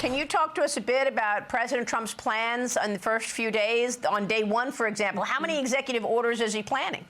Can you talk to us a bit about President Trump's plans on the first few days? On day one, for example, how many executive orders is he planning?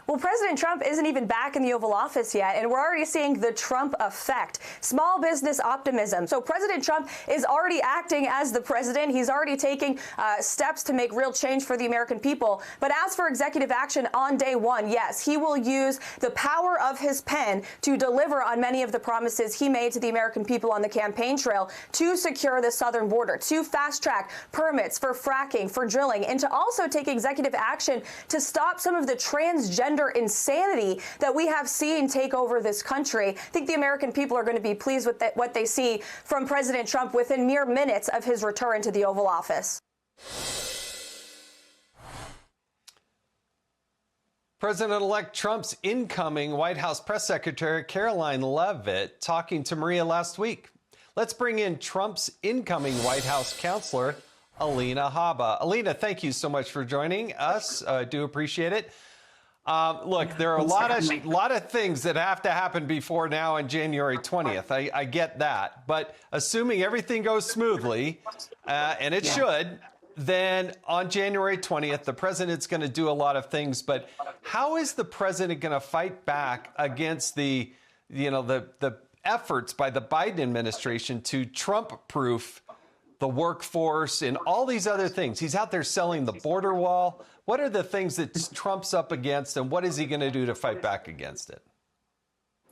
Well, President Trump isn't even back in the Oval Office yet, and we're already seeing the Trump effect. Small business optimism. So President Trump is already acting as the president. He's already taking steps to make real change for the American people. But as for executive action on day one, yes, he will use the power of his pen to deliver on many of the promises he made to the American people on the campaign trail to secure the southern border, to fast-track permits for fracking, for drilling, and to also take executive action to stop some of the transgender insanity that we have seen take over this country. I think the American people are going to be pleased with what they see from President Trump within mere minutes of his return to the Oval Office. President-elect Trump's incoming White House press secretary, Caroline Leavitt, talking to Maria last week. Let's bring in Trump's incoming White House counselor, Alina Habba. Alina, thank you so much for joining us. I do appreciate it. Look, there are a lot of things that have to happen before now on January 20th. I get that. But assuming everything goes smoothly, and it should, then on January 20th, the president's going to do a lot of things. But how is the president going to fight back against the efforts by the Biden administration to Trump-proof the workforce and all these other things? He's out there selling the border wall. What are the things that Trump's up against, and what is he going to do to fight back against it?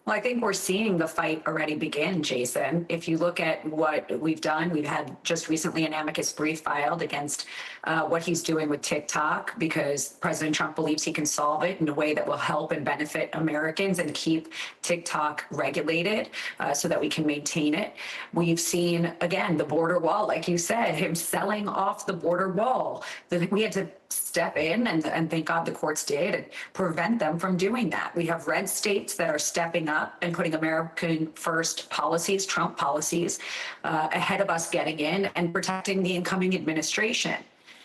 Well, I think we're seeing the fight already begin, Jason. If you look at what we've done, we've had just recently an amicus brief filed against what he's doing with TikTok, because President Trump believes he can solve it in a way that will help and benefit Americans and keep TikTok regulated so that we can maintain it. We've seen, again, the border wall, like you said, him selling off the border wall. We had to step in, and thank God the courts did, and prevent them from doing that. We have red states that are stepping up and putting American first policies, Trump policies, ahead of us getting in and protecting the incoming administration.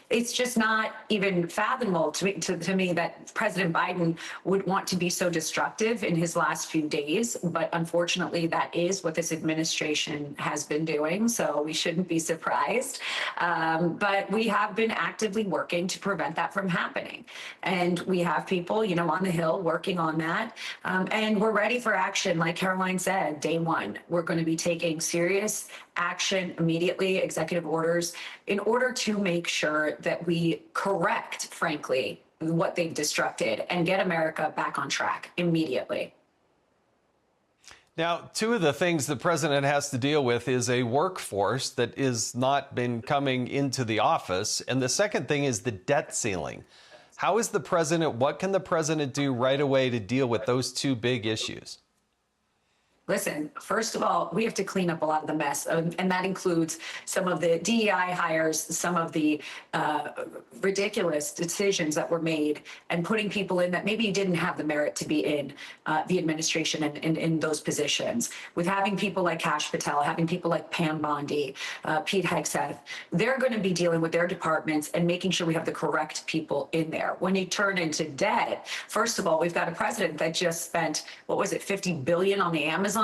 It's just not even fathomable to me that President Biden would want to be so destructive in his last few days. But unfortunately, that is what this administration has been doing. So we shouldn't be surprised. But we have been actively working to prevent that from happening. And we have people, on the Hill working on that. And we're ready for action. Like Caroline said, day one, we're going to be taking serious action immediately, executive orders, in order to make sure that we correct, frankly, what they've destructed and get America back on track immediately. Now, two of the things the president has to deal with is a workforce that has not been coming into the office. And the second thing is the debt ceiling. What can the president do right away to deal with those two big issues? Listen, first of all, we have to clean up a lot of the mess, and that includes some of the DEI hires, some of the ridiculous decisions that were made, and putting people in that maybe didn't have the merit to be in the administration and in those positions. With having people like Kash Patel, having people like Pam Bondi, Pete Hegseth, they're going to be dealing with their departments and making sure we have the correct people in there. When you turn into debt, first of all, we've got a president that just spent, $50 billion on the Amazon.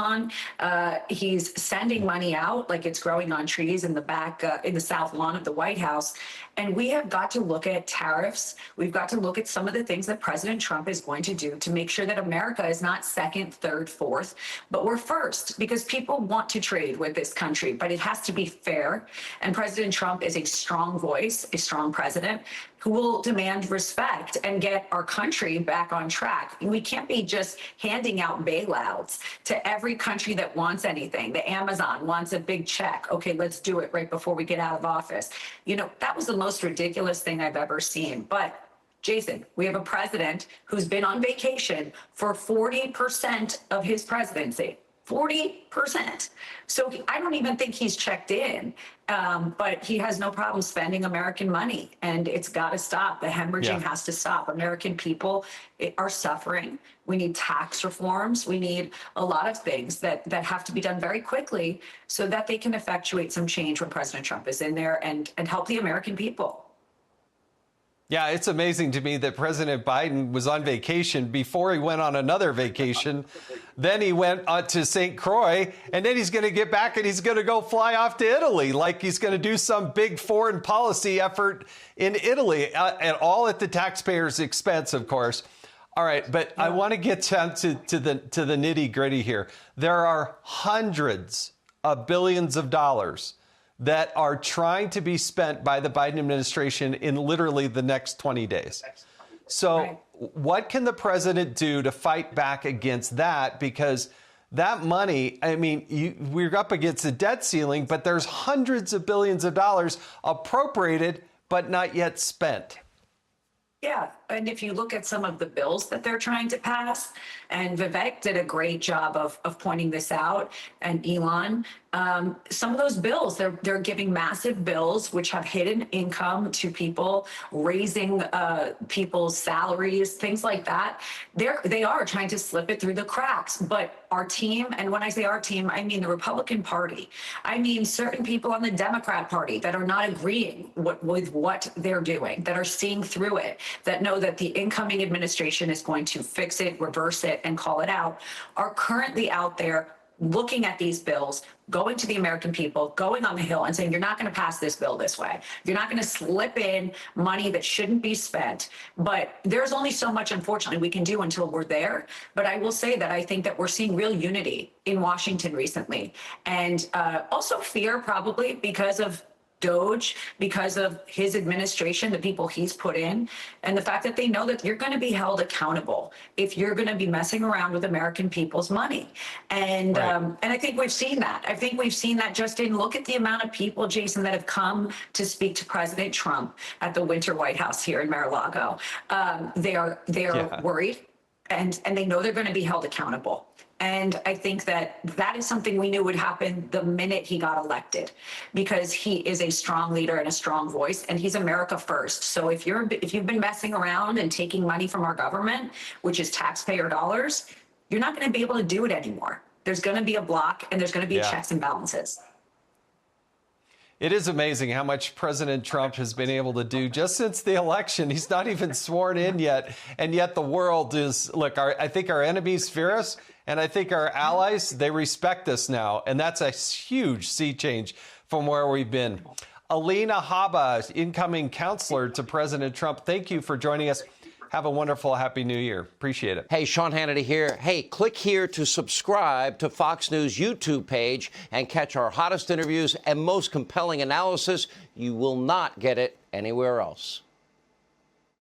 He's sending money out like it's growing on trees in the back, in the south lawn of the White House. And we have got to look at tariffs. We've got to look at some of the things that President Trump is going to do to make sure that America is not second, third, fourth, but we're first, because people want to trade with this country, but it has to be fair. And President Trump is a strong voice, a strong president who will demand respect and get our country back on track. We can't be just handing out bailouts to every country that wants anything. The Amazon wants a big check. Okay, let's do it right before we get out of office. That was the most ridiculous thing I've ever seen. But Jason, we have a president who's been on vacation for 40% of his presidency. 40%. So I don't even think he's checked in, but he has no problem spending American money, and it's got to stop. The hemorrhaging has to stop. American people are suffering. We need tax reforms. We need a lot of things that have to be done very quickly so that they can effectuate some change when President Trump is in there and help the American people. Yeah, it's amazing to me that President Biden was on vacation before he went on another vacation. Then he went to St. Croix, and then he's going to get back and he's going to go fly off to Italy, like he's going to do some big foreign policy effort in Italy, and all at the taxpayers' expense, of course. All right, but I want to get down to the nitty gritty here. There are hundreds of billions of dollars that are trying to be spent by the Biden administration in literally the next 20 days. So what can the president do to fight back against that? Because that money, I mean, we're up against the debt ceiling, but there's hundreds of billions of dollars appropriated, but not yet spent. Yeah, and if you look at some of the bills that they're trying to pass, and Vivek did a great job of pointing this out, and Elon, some of those bills, they're giving massive bills which have hidden income to people, raising people's salaries, things like that. They are trying to slip it through the cracks. But our team, and when I say our team, I mean the Republican Party. I mean certain people on the Democrat Party that are not agreeing with what they're doing, that are seeing through it, that know that the incoming administration is going to fix it, reverse it, and call it out, are currently out there looking at these bills, going to the American people, going on the Hill and saying, you're not going to pass this bill this way. You're not going to slip in money that shouldn't be spent. But there's only so much, unfortunately, we can do until we're there. But I will say that I think that we're seeing real unity in Washington recently. And also fear, probably because of Doge, because of his administration, the people he's put in, and the fact that they know that you're going to be held accountable if you're going to be messing around with American people's money. And and I think we've seen that. I think we've seen that just in look at the amount of people, Jason, that have come to speak to President Trump at the Winter White House here in Mar-a-Lago. They are worried, and they know they're going to be held accountable. And I think that is something we knew would happen the minute he got elected, because he is a strong leader and a strong voice, and he's America first. So if you've been messing around and taking money from our government, which is taxpayer dollars, you're not going to be able to do it anymore. There's going to be a block, and there's going to be checks and balances. It is amazing how much President Trump has been able to do just since the election. He's not even sworn in yet. And yet the world is, look, I think our enemies fear us, and I think our allies, they respect us now. And that's a huge sea change from where we've been. Alina Habba, incoming counselor to President Trump, thank you for joining us. Have a wonderful, happy new year. Appreciate it. Hey, Sean Hannity here. Hey, click here to subscribe to Fox News YouTube page and catch our hottest interviews and most compelling analysis. You will not get it anywhere else.